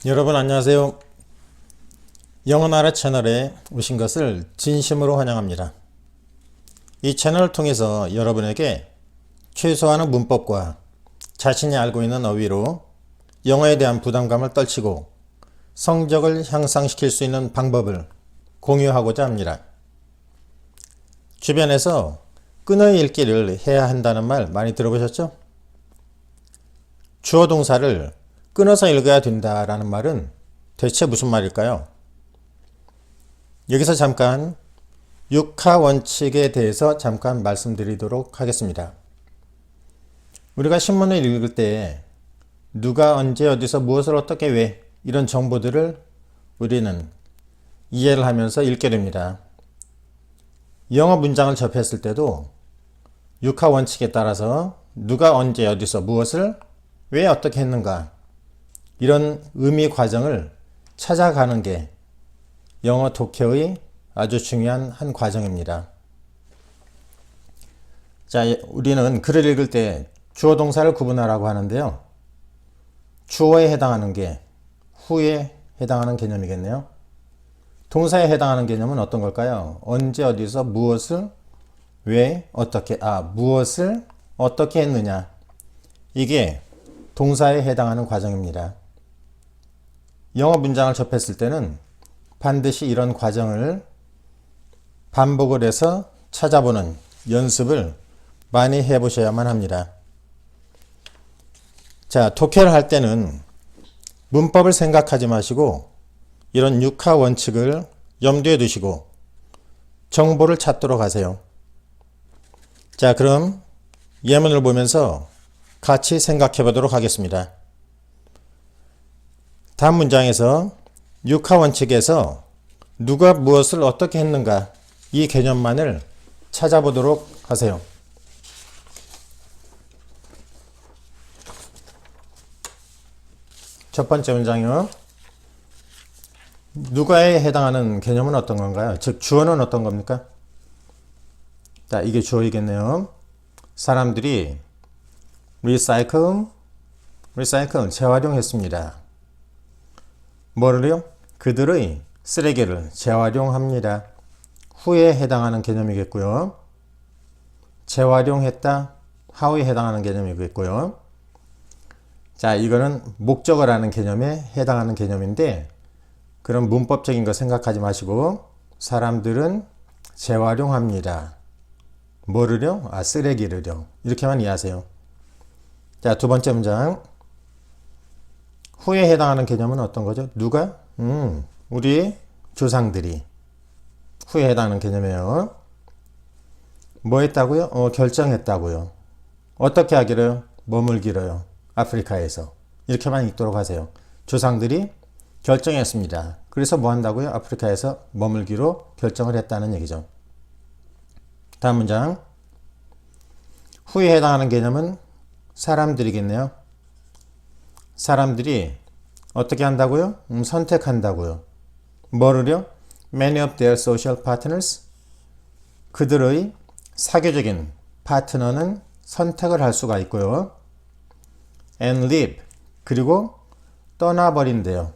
여러분 안녕하세요. 영어나라 채널에 오신 것을 진심으로 환영합니다. 이 채널을 통해서 여러분에게 최소한의 문법과 자신이 알고 있는 어휘로 영어에 대한 부담감을 떨치고 성적을 향상시킬 수 있는 방법을 공유하고자 합니다. 주변에서 끊어 읽기를 해야 한다는 말 많이 들어보셨죠? 주어 동사를 끊어서 읽어야 된다라는 말은 대체 무슨 말일까요? 여기서 잠깐 육하 원칙에 대해서 잠깐 말씀드리도록 하겠습니다. 우리가 신문을 읽을 때 누가 언제 어디서 무엇을 어떻게 왜 이런 정보들을 우리는 이해를 하면서 읽게 됩니다. 영어 문장을 접했을 때도 육하 원칙에 따라서 누가 언제 어디서 무엇을 왜 어떻게 했는가 이런 의미 과정을 찾아가는 게 영어 독해의 아주 중요한 한 과정입니다. 자, 우리는 글을 읽을 때 주어 동사를 구분하라고 하는데요. 주어에 해당하는 게 후에 해당하는 개념이겠네요. 동사에 해당하는 개념은 어떤 걸까요? 언제 어디서 무엇을 왜 어떻게 무엇을 어떻게 했느냐 이게 동사에 해당하는 과정입니다. 영어 문장을 접했을 때는 반드시 이런 과정을 반복을 해서 찾아보는 연습을 많이 해보셔야만 합니다. 자, 독해를 할 때는 문법을 생각하지 마시고 이런 육하 원칙을 염두에 두시고 정보를 찾도록 하세요. 자, 그럼 예문을 보면서 같이 생각해 보도록 하겠습니다. 다음 문장에서 육하 원칙에서 누가 무엇을 어떻게 했는가 이 개념만을 찾아보도록 하세요. 첫 번째 문장이요. 누가에 해당하는 개념은 어떤 건가요? 즉 주어는 어떤 겁니까? 자, 이게 주어이겠네요. 사람들이 recycle 재활용했습니다. 뭐를요? 그들의 쓰레기를 재활용합니다. 후에 해당하는 개념이겠고요. 재활용했다, 하우에 해당하는 개념이겠고요. 자, 이거는 목적을 하는 개념에 해당하는 개념인데 그런 문법적인 거 생각하지 마시고 사람들은 재활용합니다. 뭐를요? 쓰레기를요. 이렇게만 이해하세요. 자, 두 번째 문장. 후에 해당하는 개념은 어떤 거죠? 누가? 우리 조상들이 후에 해당하는 개념이에요. 뭐 했다고요? 결정했다고요. 어떻게 하기로요? 머물기로요. 아프리카에서. 이렇게만 읽도록 하세요. 조상들이 결정했습니다. 그래서 뭐 한다고요? 아프리카에서 머물기로 결정을 했다는 얘기죠. 다음 문장. 후에 해당하는 개념은 사람들이겠네요. 사람들이 어떻게 한다고요? 선택한다고요. 뭐를요? Many of their social partners. 그들의 사교적인 파트너는 선택을 할 수가 있고요. And leave. 그리고 떠나버린대요.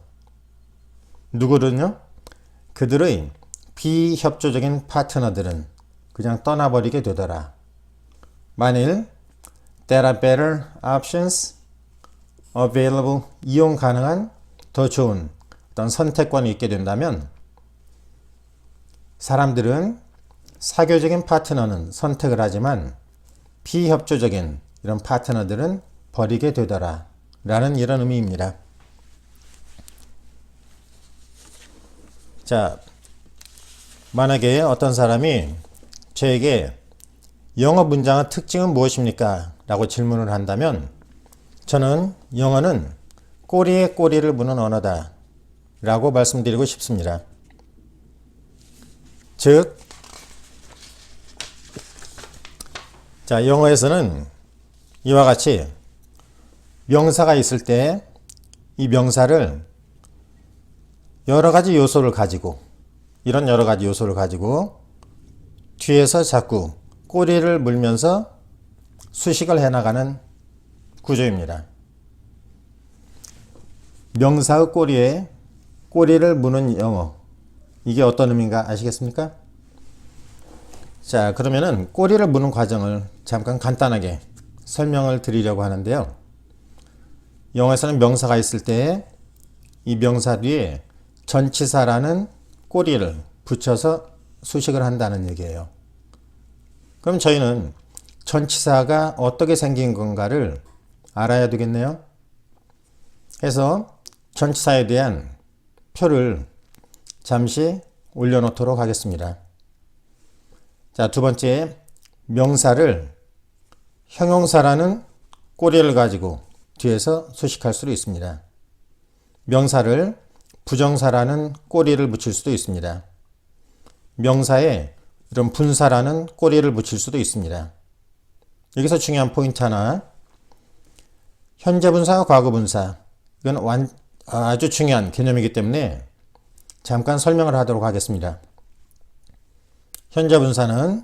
누구는요? 그들의 비협조적인 파트너들은 그냥 떠나버리게 되더라. 만일 there are better options available, 이용 가능한 더 좋은 어떤 선택권이 있게 된다면 사람들은 사교적인 파트너는 선택을 하지만 비협조적인 이런 파트너들은 버리게 되더라 라는 이런 의미입니다. 자, 만약에 어떤 사람이 저에게 영어 문장의 특징은 무엇입니까? 라고 질문을 한다면 저는 영어는 꼬리에 꼬리를 무는 언어다 라고 말씀드리고 싶습니다. 즉, 자, 영어에서는 이와 같이 명사가 있을 때 이 명사를 여러 가지 요소를 가지고 이런 여러 가지 요소를 가지고 뒤에서 자꾸 꼬리를 물면서 수식을 해나가는 구조입니다. 명사의 꼬리에 꼬리를 무는 영어. 이게 어떤 의미인가 아시겠습니까? 자, 그러면은 꼬리를 무는 과정을 잠깐 간단하게 설명을 드리려고 하는데요. 영어에서는 명사가 있을 때 이 명사 뒤에 전치사라는 꼬리를 붙여서 수식을 한다는 얘기예요. 그럼 저희는 전치사가 어떻게 생긴 건가를 알아야 되겠네요. 그래서 전치사에 대한 표를 잠시 올려놓도록 하겠습니다. 자, 두 번째, 명사를 형용사라는 꼬리를 가지고 뒤에서 수식할 수도 있습니다. 명사를 부정사라는 꼬리를 붙일 수도 있습니다. 명사에 이런 분사라는 꼬리를 붙일 수도 있습니다. 여기서 중요한 포인트 하나, 현재분사와 과거분사, 이건 아주 중요한 개념이기 때문에 잠깐 설명을 하도록 하겠습니다. 현재분사는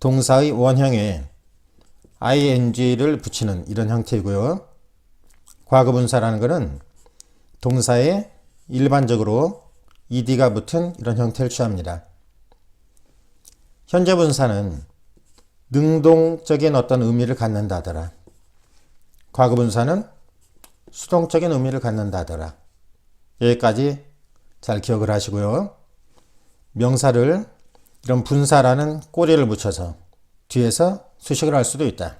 동사의 원형에 ing를 붙이는 이런 형태이고요. 과거분사라는 것은 동사에 일반적으로 ed가 붙은 이런 형태를 취합니다. 현재분사는 능동적인 어떤 의미를 갖는다더라. 과거분사는 수동적인 의미를 갖는다더라. 여기까지 잘 기억을 하시고요. 명사를 이런 분사라는 꼬리를 붙여서 뒤에서 수식을 할 수도 있다.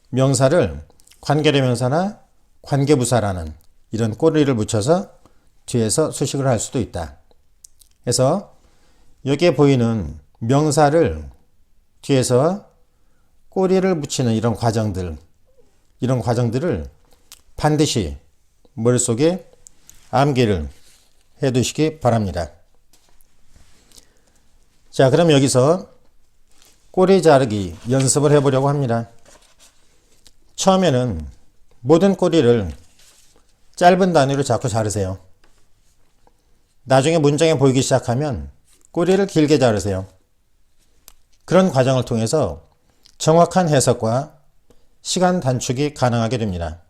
명사를 관계대명사나 관계부사라는 이런 꼬리를 붙여서 뒤에서 수식을 할 수도 있다. 그래서 여기에 보이는 명사를 뒤에서 꼬리를 붙이는 이런 과정들을 반드시 머릿속에 암기를 해두시기 바랍니다. 자, 그럼 여기서 꼬리 자르기 연습을 해보려고 합니다. 처음에는 모든 꼬리를 짧은 단위로 자꾸 자르세요. 나중에 문장에 보이기 시작하면 꼬리를 길게 자르세요. 그런 과정을 통해서 정확한 해석과 시간 단축이 가능하게 됩니다.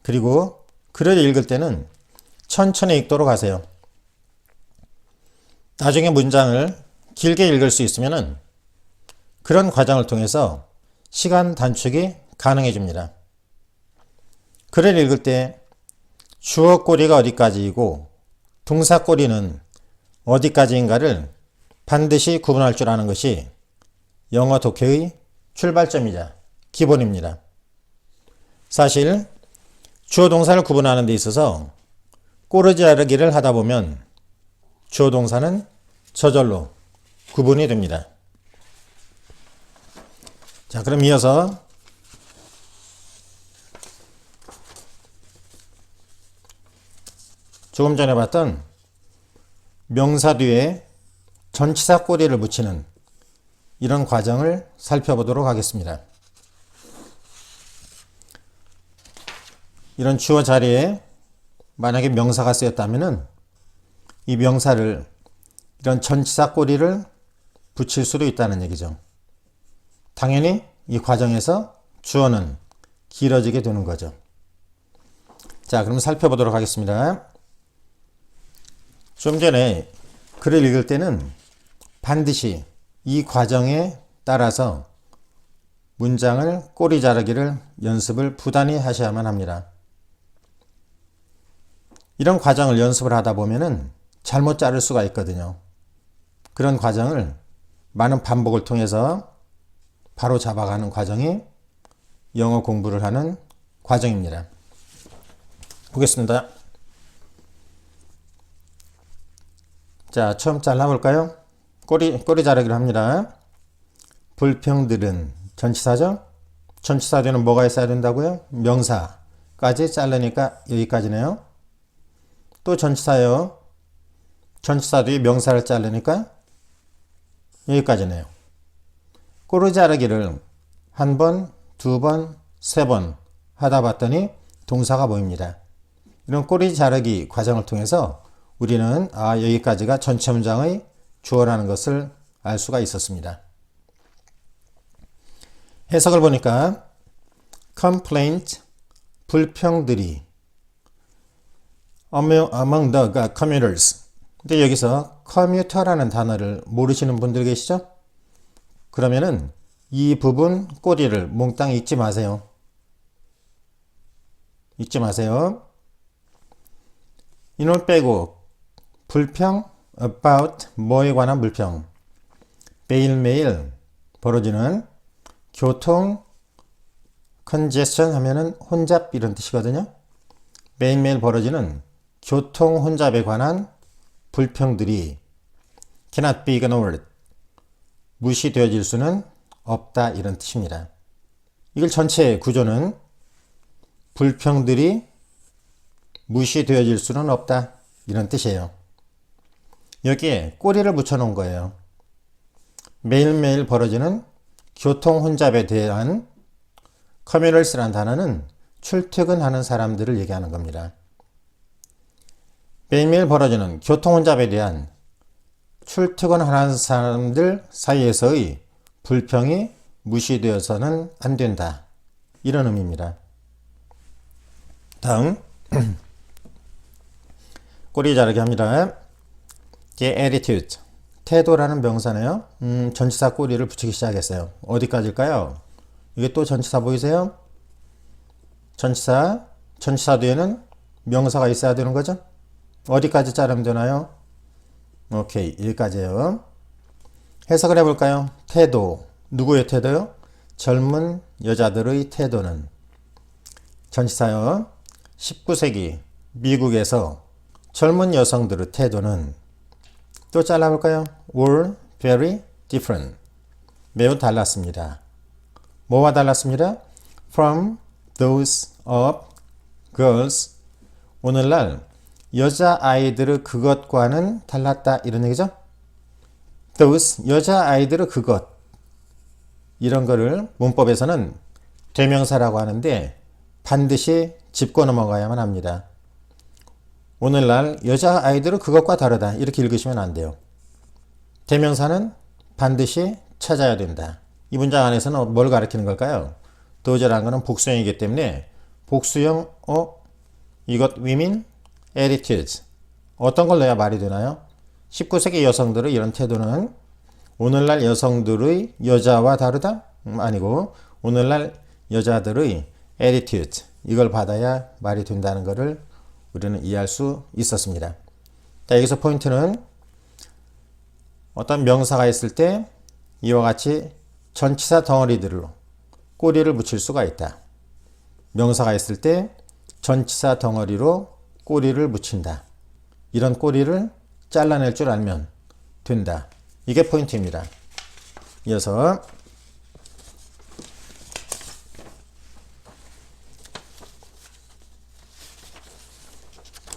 그리고 글을 읽을 때는 천천히 읽도록 하세요. 나중에 문장을 길게 읽을 수 있으면 그런 과정을 통해서 시간 단축이 가능해집니다. 글을 읽을 때 주어 꼬리가 어디까지이고 동사 꼬리는 어디까지인가를 반드시 구분할 줄 아는 것이 영어 독해의 출발점이자 기본입니다. 사실 주어 동사를 구분하는 데 있어서 꼬리 자르기를 하다 보면 주어 동사는 저절로 구분이 됩니다. 자, 그럼 이어서 조금 전에 봤던 명사 뒤에 전치사 꼬리를 붙이는 이런 과정을 살펴보도록 하겠습니다. 이런 주어 자리에 만약에 명사가 쓰였다면 이 명사를 이런 전치사 꼬리를 붙일 수도 있다는 얘기죠. 당연히 이 과정에서 주어는 길어지게 되는 거죠. 자, 그럼 살펴보도록 하겠습니다. 좀 전에 글을 읽을 때는 반드시 이 과정에 따라서 문장을 꼬리 자르기를 연습을 부단히 하셔야만 합니다. 이런 과정을 연습을 하다 보면은 잘못 자를 수가 있거든요. 그런 과정을 많은 반복을 통해서 바로 잡아가는 과정이 영어 공부를 하는 과정입니다. 보겠습니다. 자, 처음 잘라볼까요? 꼬리 자르기를 합니다. 불평들은 전치사죠? 전치사 뒤에는 뭐가 있어야 된다고요? 명사까지 자르니까 여기까지네요. 또 전치사요. 전치사 뒤에 명사를 자르니까 여기까지네요. 꼬리 자르기를 한 번, 두 번, 세 번 하다 봤더니 동사가 보입니다. 이런 꼬리 자르기 과정을 통해서 우리는 여기까지가 전체 문장의 주어라는 것을 알 수가 있었습니다. 해석을 보니까 complaint, 불평들이 among the commuters. 근데 여기서 commuter라는 단어를 모르시는 분들 계시죠? 그러면은 이 부분 꼬리를 몽땅 읽지 마세요. 읽지 마세요. 이놈 빼고 불평 about 뭐에 관한 불평. 매일매일 벌어지는 교통 congestion 하면은 혼잡 이런 뜻이거든요. 매일매일 벌어지는 교통 혼잡에 관한 불평들이 cannot be ignored. 무시되어질 수는 없다 이런 뜻입니다. 이걸 전체 구조는 불평들이 무시되어질 수는 없다 이런 뜻이에요. 여기에 꼬리를 붙여 놓은 거예요. 매일매일 벌어지는 교통 혼잡에 대한 commuters라는 단어는 출퇴근하는 사람들을 얘기하는 겁니다. 매일매일 벌어지는 교통 혼잡에 대한 출퇴근하는 사람들 사이에서의 불평이 무시되어서는 안 된다. 이런 의미입니다. 다음 꼬리 자르기 합니다. attitude 태도라는 명사네요. 전치사 꼬리를 붙이기 시작했어요. 어디까지일까요? 이게 또 전치사 보이세요? 전치사 뒤에는 명사가 있어야 되는 거죠? 어디까지 자르면 되나요? 오케이, 여기까지예요. 해석을 해볼까요? 태도, 누구의 태도요? 젊은 여자들의 태도는 전치사요. 19세기 미국에서 젊은 여성들의 태도는 또 잘라볼까요? were very different. 매우 달랐습니다. 뭐와 달랐습니다? from those of girls. 오늘날 여자아이들의 그것과는 달랐다 이런 얘기죠? those 여자아이들의 그것 이런 거를 문법에서는 대명사라고 하는데 반드시 짚고 넘어가야만 합니다. 오늘날 여자아이들은 그것과 다르다 이렇게 읽으시면 안 돼요. 대명사는 반드시 찾아야 된다. 이 문장 안에서는 뭘 가리키는 걸까요? those라는 것은 복수형이기 때문에 복수형 이것 women attitudes 어떤 걸 넣어야 말이 되나요? 19세기 여성들의 이런 태도는 오늘날 여성들의 여자와 다르다? 아니고 오늘날 여자들의 attitude 이걸 받아야 말이 된다는 것을 우리는 이해할 수 있었습니다. 자, 여기서 포인트는 어떤 명사가 있을 때 이와 같이 전치사 덩어리들로 꼬리를 붙일 수가 있다. 명사가 있을 때 전치사 덩어리로 꼬리를 붙인다. 이런 꼬리를 잘라낼 줄 알면 된다. 이게 포인트입니다. 이어서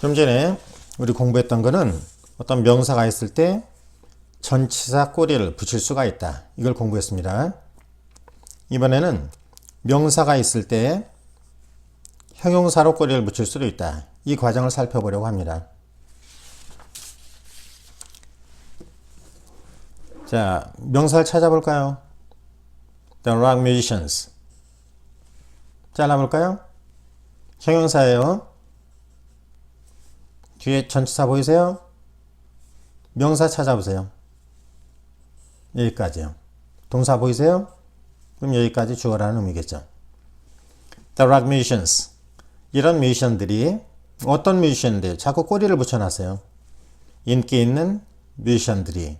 좀 전에 우리 공부했던 거는 어떤 명사가 있을 때 전치사 꼬리를 붙일 수가 있다. 이걸 공부했습니다. 이번에는 명사가 있을 때 형용사로 꼬리를 붙일 수도 있다. 이 과정을 살펴보려고 합니다. 자, 명사를 찾아볼까요? The rock musicians. 잘라볼까요? 형용사예요. 뒤에 전치사 보이세요? 명사 찾아보세요. 여기까지요. 동사 보이세요? 그럼 여기까지 주어라는 의미겠죠. The rock musicians. 이런 뮤지션들이 어떤 뮤지션들 자꾸 꼬리를 붙여놨어요. 인기 있는 뮤지션들이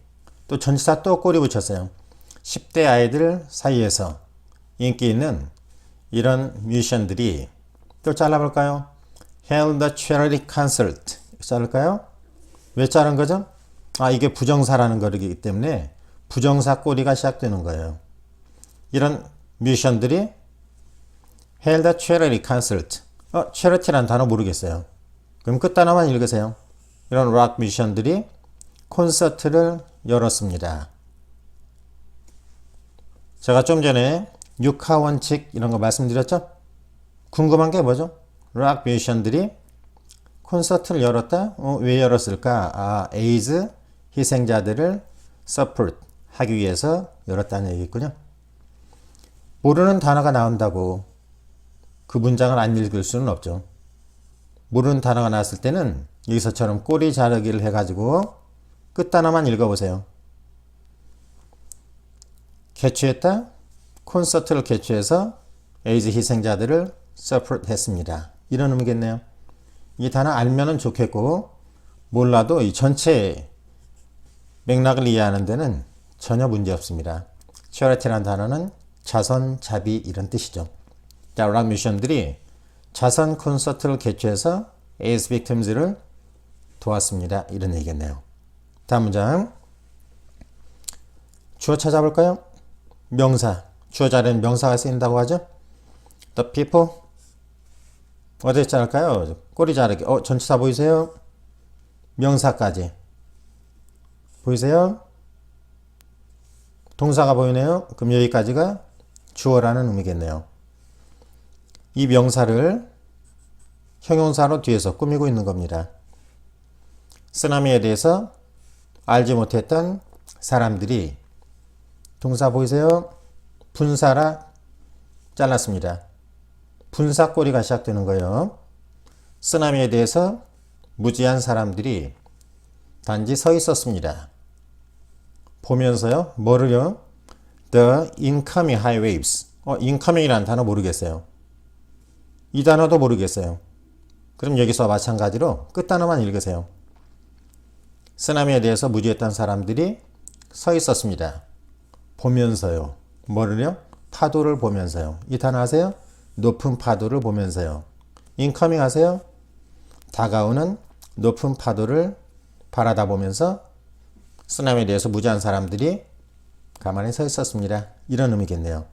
또 전치사 또 꼬리 붙였어요. 10대 아이들 사이에서 인기 있는 이런 뮤지션들이 또 잘라볼까요? held a charity concert. 자를까요? 왜 자른 거죠? 이게 부정사라는 거기 때문에 부정사 꼬리가 시작되는 거예요. 이런 뮤지션들이 held a charity concert. charity라는 단어 모르겠어요. 그럼 끝 단어만 읽으세요. 이런 락 뮤지션들이 콘서트를 열었습니다. 제가 좀 전에 6하 원칙 이런 거 말씀드렸죠? 궁금한 게 뭐죠? 락 뮤지션들이 콘서트를 열었다? 왜 열었을까? 에이즈 희생자들을 support 하기 위해서 열었다는 얘기군요. 모르는 단어가 나온다고 그 문장을 안 읽을 수는 없죠. 모르는 단어가 나왔을 때는 여기서처럼 꼬리 자르기를 해가지고 끝단어만 읽어보세요. 개최했다. 콘서트를 개최해서 에이즈 희생자들을 서포트했습니다. 이런 의미겠네요. 이 단어 알면은 좋겠고 몰라도 이 전체 맥락을 이해하는 데는 전혀 문제 없습니다. charity라는 단어는 자선, 자비 이런 뜻이죠. 자, 락 뮤지션들이 자선 콘서트를 개최해서 에이즈 빅팀즈를 도왔습니다. 이런 얘기겠네요. 다음 문장. 주어 찾아볼까요? 명사. 주어 자리는 명사가 쓰인다고 하죠. The people. 어디에 자를까요? 꼬리 자르기. 전치사 보이세요? 명사까지. 보이세요? 동사가 보이네요. 그럼 여기까지가 주어라는 의미겠네요. 이 명사를 형용사로 뒤에서 꾸미고 있는 겁니다. 쓰나미에 대해서 알지 못했던 사람들이 동사 보이세요? 분사라 잘랐습니다. 분사꼬리가 시작되는 거예요. 쓰나미에 대해서 무지한 사람들이 단지 서 있었습니다. 보면서요. 뭐를요? The incoming high waves. incoming이라는 단어 모르겠어요. 이 단어도 모르겠어요. 그럼 여기서 마찬가지로 끝단어만 읽으세요. 쓰나미에 대해서 무지했던 사람들이 서 있었습니다. 보면서요. 뭐를요? 파도를 보면서요. 이 단어 아세요? 높은 파도를 보면서요. incoming 아세요? 다가오는 높은 파도를 바라다 보면서 쓰나미에 대해서 무지한 사람들이 가만히 서 있었습니다. 이런 의미겠네요.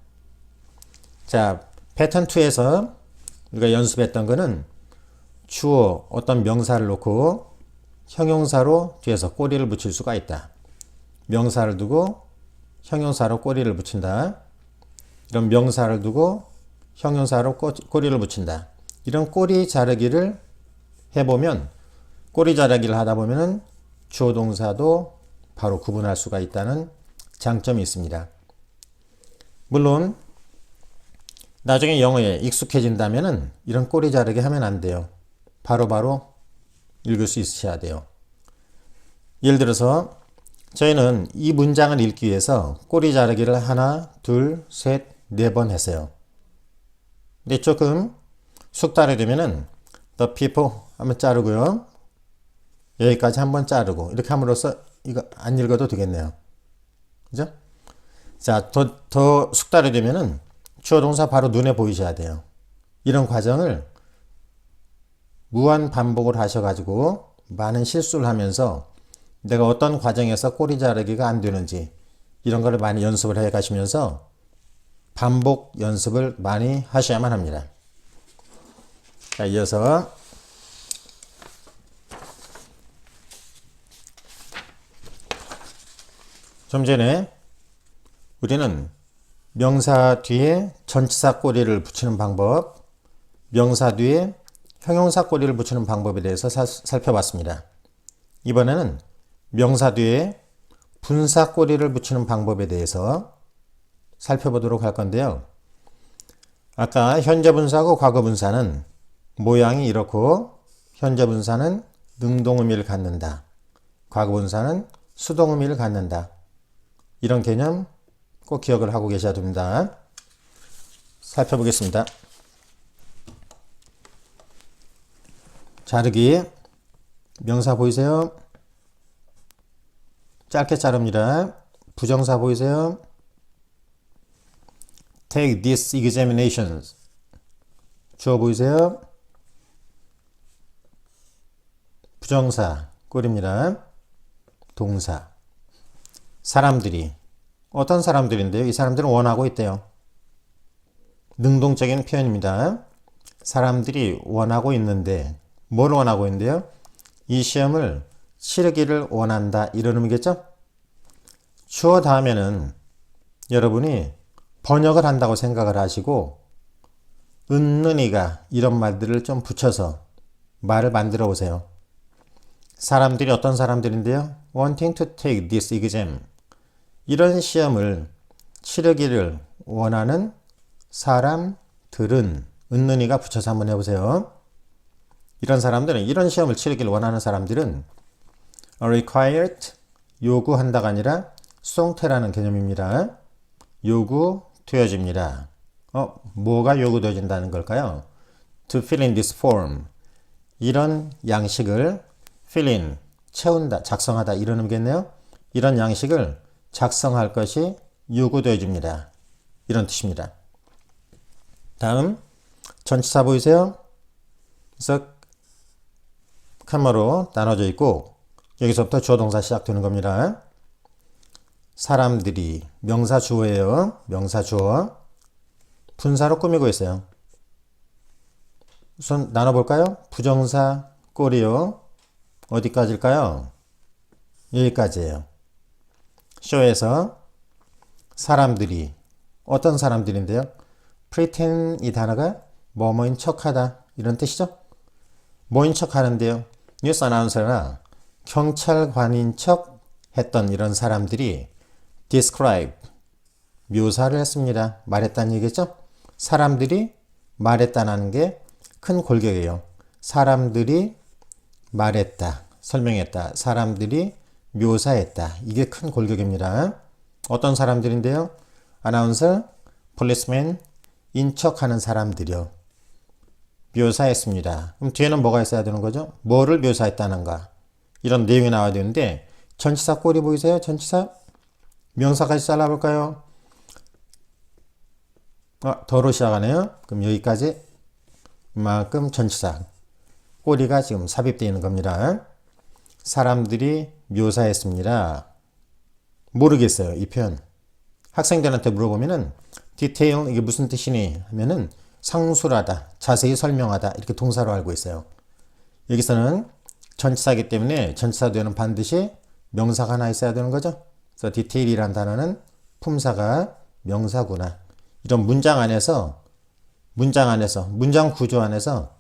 자, 패턴 2에서 우리가 연습했던 거는 주어 어떤 명사를 놓고 형용사로 뒤에서 꼬리를 붙일 수가 있다. 명사를 두고 형용사로 꼬리를 붙인다. 이런 명사를 두고 형용사로 꼬리를 붙인다. 이런 꼬리 자르기를 해보면 꼬리 자르기를 하다 보면은 주어 동사도 바로 구분할 수가 있다는 장점이 있습니다. 물론 나중에 영어에 익숙해진다면은 이런 꼬리 자르기 하면 안 돼요. 바로바로 읽을 수 있으셔야 돼요. 예를 들어서 저희는 이 문장을 읽기 위해서 꼬리 자르기를 하나, 둘, 셋, 네 번 했어요. 근데 조금 숙달이 되면은 the people 한번 자르고요. 여기까지 한번 자르고 이렇게 함으로써 이거 안 읽어도 되겠네요. 그죠? 자, 더 숙달이 되면은 주어 동사 바로 눈에 보이셔야 돼요. 이런 과정을 무한 반복을 하셔가지고 많은 실수를 하면서 내가 어떤 과정에서 꼬리 자르기가 안 되는지 이런 거를 많이 연습을 해 가시면서 반복 연습을 많이 하셔야만 합니다. 자, 이어서 좀 전에 우리는 명사 뒤에 전치사 꼬리를 붙이는 방법, 명사 뒤에 형용사 꼬리를 붙이는 방법에 대해서 살펴봤습니다. 이번에는 명사 뒤에 분사 꼬리를 붙이는 방법에 대해서 살펴보도록 할 건데요. 아까 현재 분사하고 과거 분사는 모양이 이렇고 현재 분사는 능동 의미를 갖는다. 과거 분사는 수동 의미를 갖는다. 이런 개념 꼭 기억을 하고 계셔야 됩니다. 살펴보겠습니다. 자르기 명사 보이세요? 짧게 자릅니다. 부정사 보이세요? Take these examinations. 주어 보이세요? 부정사 꼴입니다. 동사. 사람들이 어떤 사람들인데요? 이 사람들은 원하고 있대요. 능동적인 표현입니다. 사람들이 원하고 있는데 뭘 원하고 있는데요? 이 시험을 치르기를 원한다. 이런 의미겠죠? 주어 다음에는 여러분이 번역을 한다고 생각을 하시고 은는이가 이런 말들을 좀 붙여서 말을 만들어 보세요. 사람들이 어떤 사람들인데요? Wanting to take this exam. 이런 시험을 치르기를 원하는 사람들은 은는이가 붙여서 한번 해보세요. 이런 사람들은, 이런 시험을 치르길 원하는 사람들은 required, 요구한다가 아니라 수동태라는 개념입니다. 요구되어집니다. 뭐가 요구되어진다는 걸까요? To fill in this form. 이런 양식을 fill in, 채운다, 작성하다 이런 의미겠네요. 이런 양식을 작성할 것이 요구되어집니다. 이런 뜻입니다. 다음 전치사 보이세요? 그래서 칸마로 나눠져 있고 여기서부터 주어 동사 시작되는 겁니다. 사람들이 명사 주어예요. 명사 주어. 분사로 꾸미고 있어요. 우선 나눠볼까요? 부정사 꼴이요. 어디까지일까요? 여기까지예요. 쇼에서 사람들이, 어떤 사람들인데요? pretend 이 단어가 뭐뭐인 척하다 이런 뜻이죠. 뭐인 척하는데요. 뉴스 아나운서나 경찰관인 척 했던 이런 사람들이 describe, 묘사를 했습니다. 말했다는 얘기죠. 사람들이 말했다는 게 큰 골격이에요. 사람들이 말했다, 설명했다, 사람들이 묘사했다. 이게 큰 골격입니다. 어떤 사람들인데요? 아나운서, 폴리스맨, 인척하는 사람들이요. 묘사했습니다. 그럼 뒤에는 뭐가 있어야 되는 거죠? 뭐를 묘사했다는가? 이런 내용이 나와야 되는데 전치사 꼴이 보이세요? 전치사? 명사까지 잘라볼까요? 더로 시작하네요. 그럼 여기까지 이만큼 전치사 꼬리가 지금 삽입되어 있는 겁니다. 사람들이 묘사했습니다. 모르겠어요. 이 표현. 학생들한테 물어보면은 디테일 이게 무슨 뜻이니 하면은 상술하다, 자세히 설명하다 이렇게 동사로 알고 있어요. 여기서는 전치사이기 때문에 전치사 뒤에는 반드시 명사가 하나 있어야 되는 거죠. 그래서 디테일이란 단어는 품사가 명사구나. 이런 문장 구조 안에서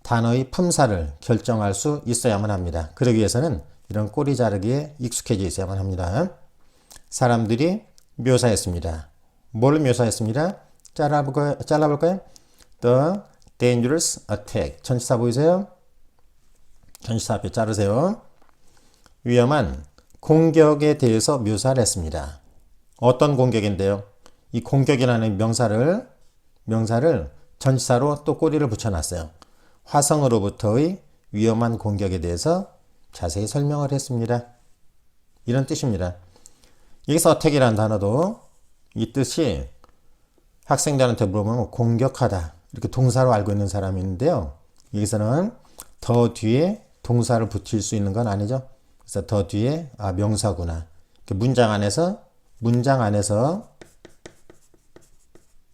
단어의 품사를 결정할 수 있어야만 합니다. 그러기 위해서는 이런 꼬리 자르기에 익숙해져 있어야만 합니다. 사람들이 묘사했습니다. 뭘 묘사했습니다? 잘라볼까요? The dangerous attack. 전치사 보이세요? 전치사 앞에 자르세요. 위험한 공격에 대해서 묘사를 했습니다. 어떤 공격인데요? 이 공격이라는 명사를 전치사로 또 꼬리를 붙여놨어요. 화성으로부터의 위험한 공격에 대해서 자세히 설명을 했습니다. 이런 뜻입니다. 여기서 attack이라는 단어도 이 뜻이 학생들한테 물어보면 공격하다 이렇게 동사로 알고 있는 사람이 있는데요. 여기서는 더 뒤에 동사를 붙일 수 있는 건 아니죠. 그래서 더 뒤에 명사구나. 문장 안에서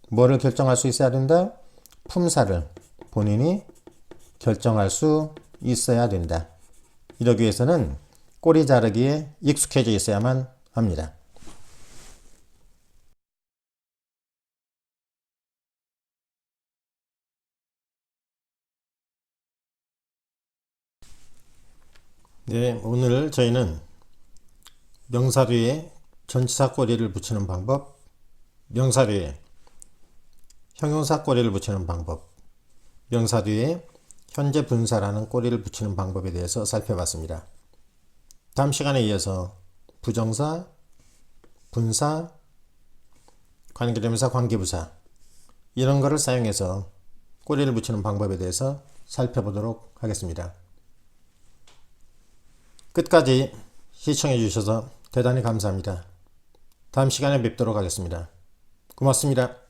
뭐를 결정할 수 있어야 된다? 품사를 본인이 결정할 수 있어야 된다. 이러기 위해서는 꼬리 자르기에 익숙해져 있어야만 합니다. 네, 오늘 저희는 명사 뒤에 전치사 꼬리를 붙이는 방법, 명사 뒤에 형용사 꼬리를 붙이는 방법, 명사 뒤에 현재 분사라는 꼬리를 붙이는 방법에 대해서 살펴봤습니다. 다음 시간에 이어서 부정사, 분사, 관계대명사, 관계부사 이런 거를 사용해서 꼬리를 붙이는 방법에 대해서 살펴보도록 하겠습니다. 끝까지 시청해 주셔서 대단히 감사합니다. 다음 시간에 뵙도록 하겠습니다. 고맙습니다.